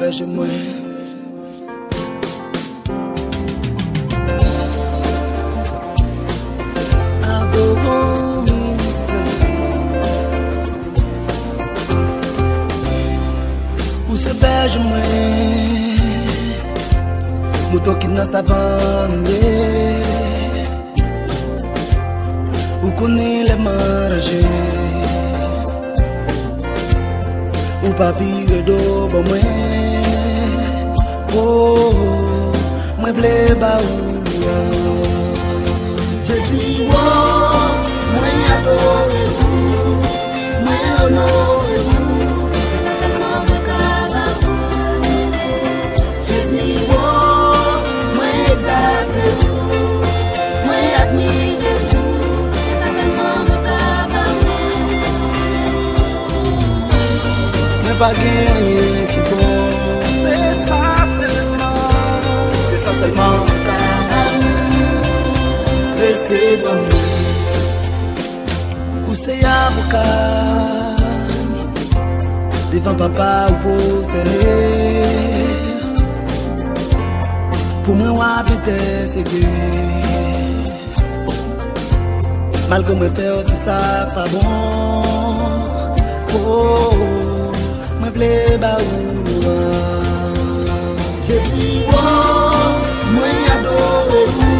veje moi. Ou se veje moi. Mouton qui n'a savane. Ou connaît les marges. Ou pas vivre d'eau pour moi. Oh, moi blé baoua. Je suis bon, moi adore vous, moi honore vous, c'est seulement mon cabane. Je suis bon, moi exalte vous, moi admire vous, c'est seulement mon cabane. Mais pas gagner qui bon, c'est ça seulement c'est bon. Ou c'est avocat devant papa ou pour faire. Pour moi, on peut c'est Dieu. Malgré me faire tout ça pas bon. Oh, moi plaît baoua. Je suis bon, moi adore vous.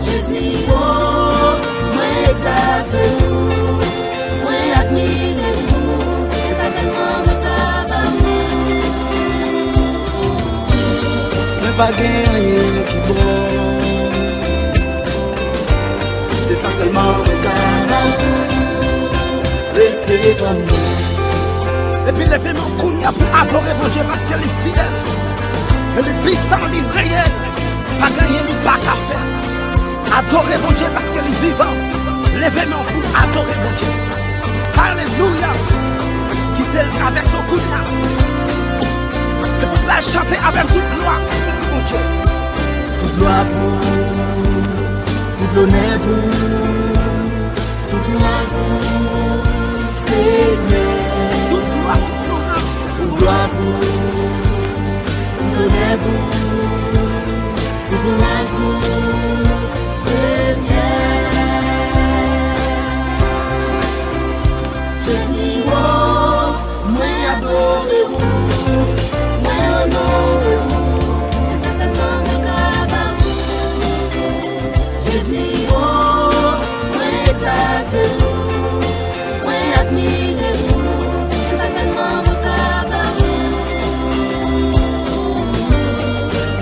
Je suis beau, moi exalte vous, moi admire vous, c'est seulement mon cabane. Mais pas gagner qui bon, c'est ça seulement mon cabane. Laissez tomber. Et puis levez mon cou pour adorer mon Dieu parce qu'elle est fidèle. Elle est puissante, elle est réelle. Pas gagner ni pas qu'à faire. Adorer mon Dieu parce qu'elle est vivante. Levez mon cou, adorer mon Dieu. Alléluia. Quittez le traverse au cou là. Et vous pouvez chanter avec toute gloire. C'est pour mon Dieu. Toute gloire pour, tout l'honneur pour, toute gloire pour, Seigneur. Tout gloire pour, tout l'honneur pour, tout gloire pour, Seigneur. Je suis bon, moi adore vous, moi honore vous, c'est ça seulement mon cabane. Je suis bon, moi exalte vous, moi admire vous, c'est ça seulement mon cabane.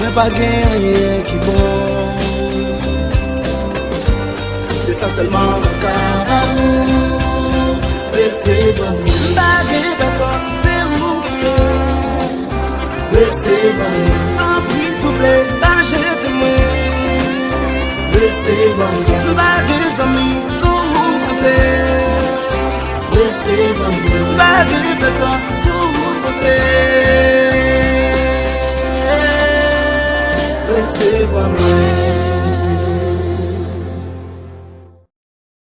Mais pas gagner qui bon, c'est ça seulement mon cabane. Laissez tomber. Baguette personne, c'est vous qui est. Laissez tomber. En prie souffler, baguette-moi. Laissez tomber. Baguette amis, sur mon côté. Laissez tomber. Baguette personne, sur mon côté. Laissez tomber.